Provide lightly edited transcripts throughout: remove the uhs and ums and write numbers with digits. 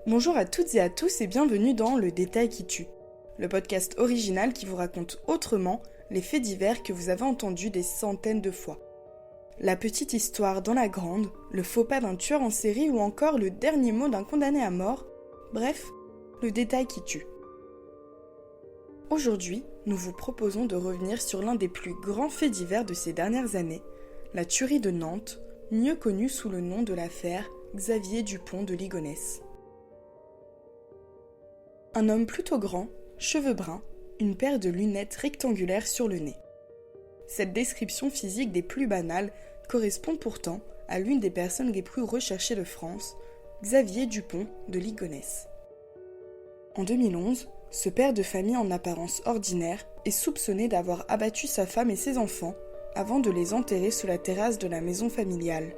Bonjour à toutes et à tous et bienvenue dans Le Détail qui tue, le podcast original qui vous raconte autrement les faits divers que vous avez entendus des centaines de fois. La petite histoire dans la grande, le faux pas d'un tueur en série ou encore le dernier mot d'un condamné à mort, bref, le détail qui tue. Aujourd'hui, nous vous proposons de revenir sur l'un des plus grands faits divers de ces dernières années, la tuerie de Nantes, mieux connue sous le nom de l'affaire Xavier Dupont de Ligonnès. Un homme plutôt grand, cheveux bruns, une paire de lunettes rectangulaires sur le nez. Cette description physique des plus banales correspond pourtant à l'une des personnes les plus recherchées de France, Xavier Dupont de Ligonnès. En 2011, ce père de famille en apparence ordinaire est soupçonné d'avoir abattu sa femme et ses enfants avant de les enterrer sous la terrasse de la maison familiale.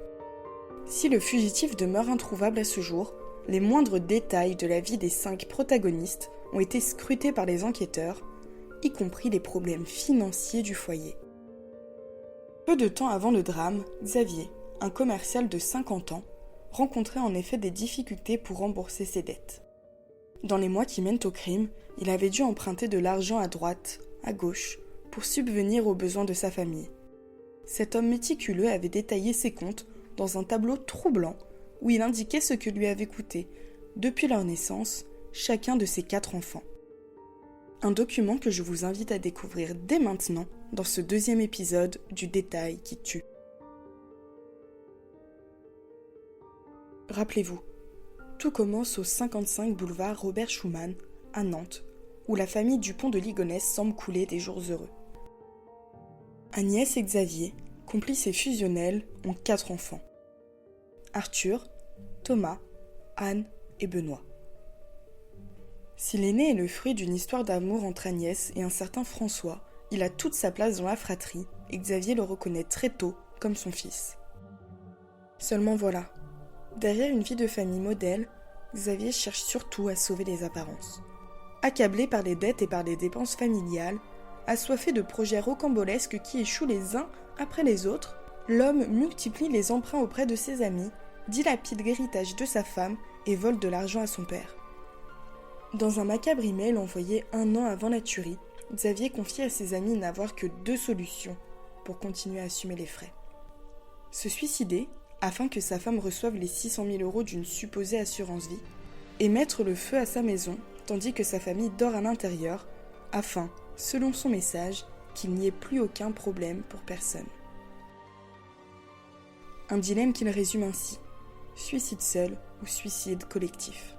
Si le fugitif demeure introuvable à ce jour, les moindres détails de la vie des 5 protagonistes ont été scrutés par les enquêteurs, y compris les problèmes financiers du foyer. Peu de temps avant le drame, Xavier, un commercial de 50 ans, rencontrait en effet des difficultés pour rembourser ses dettes. Dans les mois qui mènent au crime, il avait dû emprunter de l'argent à droite, à gauche, pour subvenir aux besoins de sa famille. Cet homme méticuleux avait détaillé ses comptes dans un tableau troublant où il indiquait ce que lui avait coûté, depuis leur naissance, chacun de ses 4 enfants. Un document que je vous invite à découvrir dès maintenant dans ce 2e épisode du Détail qui tue. Rappelez-vous, tout commence au 55 boulevard Robert Schuman, à Nantes, où la famille Dupont de Ligonnès semble couler des jours heureux. Agnès et Xavier, complices et fusionnels, ont 4 enfants. Arthur, Thomas, Anne et Benoît. Si l'aîné est le fruit d'une histoire d'amour entre Agnès et un certain François, il a toute sa place dans la fratrie et Xavier le reconnaît très tôt comme son fils. Seulement voilà, derrière une vie de famille modèle, Xavier cherche surtout à sauver les apparences. Accablé par les dettes et par les dépenses familiales, assoiffé de projets rocambolesques qui échouent les uns après les autres, l'homme multiplie les emprunts auprès de ses amis, dilapide l'héritage de sa femme et vole de l'argent à son père. Dans un macabre email envoyé 1 an avant la tuerie, Xavier confie à ses amis n'avoir que 2 solutions pour continuer à assumer les frais. Se suicider, afin que sa femme reçoive les 600 000 € d'une supposée assurance vie, et mettre le feu à sa maison, tandis que sa famille dort à l'intérieur, afin, selon son message, qu'il n'y ait plus aucun problème pour personne. Un dilemme qu'il résume ainsi: suicide seul ou suicide collectif.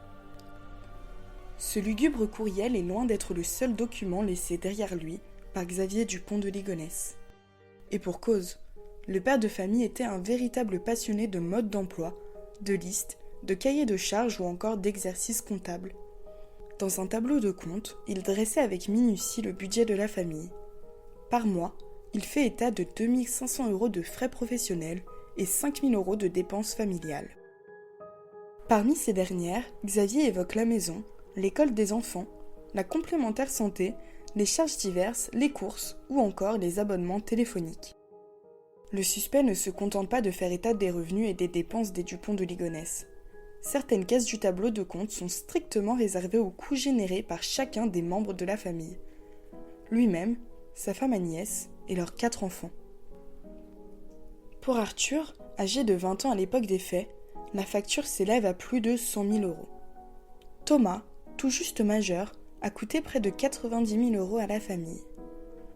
Ce lugubre courriel est loin d'être le seul document laissé derrière lui par Xavier Dupont de Ligonnès. Et pour cause, le père de famille était un véritable passionné de mode d'emploi, de listes, de cahiers de charges ou encore d'exercices comptables. Dans un tableau de compte, il dressait avec minutie le budget de la famille. Par mois, il fait état de 2 500 € de frais professionnels et 5 000 € de dépenses familiales. Parmi ces dernières, Xavier évoque la maison, l'école des enfants, la complémentaire santé, les charges diverses, les courses ou encore les abonnements téléphoniques. Le suspect ne se contente pas de faire état des revenus et des dépenses des Dupont de Ligonnès. Certaines cases du tableau de compte sont strictement réservées aux coûts générés par chacun des membres de la famille. Lui-même, sa femme Agnès et leurs 4 enfants. Pour Arthur, âgé de 20 ans à l'époque des faits, la facture s'élève à plus de 100 000 €. Thomas, tout juste majeur, a coûté près de 90 000 € à la famille.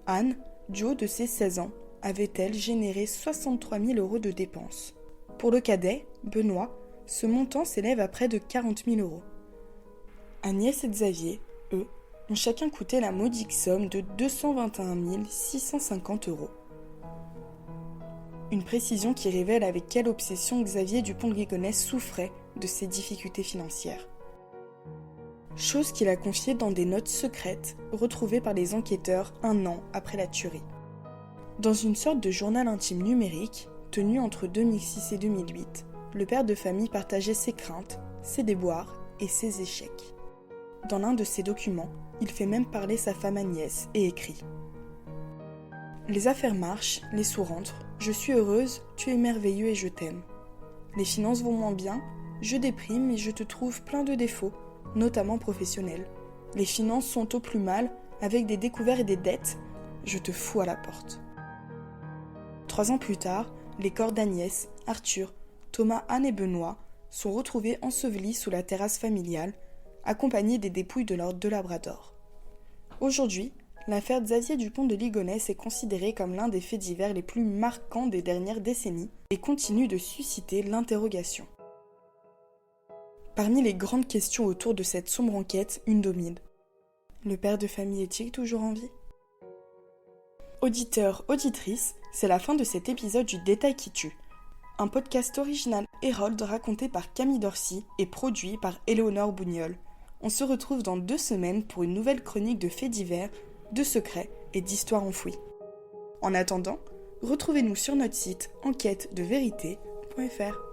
Anne, du haut de ses 16 ans, avait-elle généré 63 000 € de dépenses. Pour le cadet, Benoît, ce montant s'élève à près de 40 000 €. Agnès et Xavier, eux, ont chacun coûté la modique somme de 221 650 €. Une précision qui révèle avec quelle obsession Xavier Dupont de Ligonnès souffrait de ses difficultés financières. Chose qu'il a confiée dans des notes secrètes retrouvées par les enquêteurs 1 an après la tuerie. Dans une sorte de journal intime numérique, tenu entre 2006 et 2008, le père de famille partageait ses craintes, ses déboires et ses échecs. Dans l'un de ses documents, il fait même parler sa femme Agnès et écrit « Les affaires marchent, les sous rentrent, je suis heureuse, tu es merveilleux et je t'aime. Les finances vont moins bien, je déprime et je te trouve plein de défauts, notamment professionnels. Les finances sont au plus mal, avec des découvertes et des dettes, je te fous à la porte. 3 ans plus tard, les corps d'Agnès, Arthur, Thomas, Anne et Benoît sont retrouvés ensevelis sous la terrasse familiale, accompagnés des dépouilles de leurs 2 labradors. Aujourd'hui, l'affaire Xavier Dupont de Ligonnès est considérée comme l'un des faits divers les plus marquants des dernières décennies et continue de susciter l'interrogation. Parmi les grandes questions autour de cette sombre enquête, une domine. Le père de famille est-il toujours en vie ? Auditeurs, auditrices, c'est la fin de cet épisode du Détail qui tue. Un podcast original Hérold raconté par Camille Dorcy et produit par Éléonore Bougnol. On se retrouve dans 2 semaines pour une nouvelle chronique de faits divers, de secrets et d'histoires enfouies. En attendant, retrouvez-nous sur notre site enquêtedevérité.fr.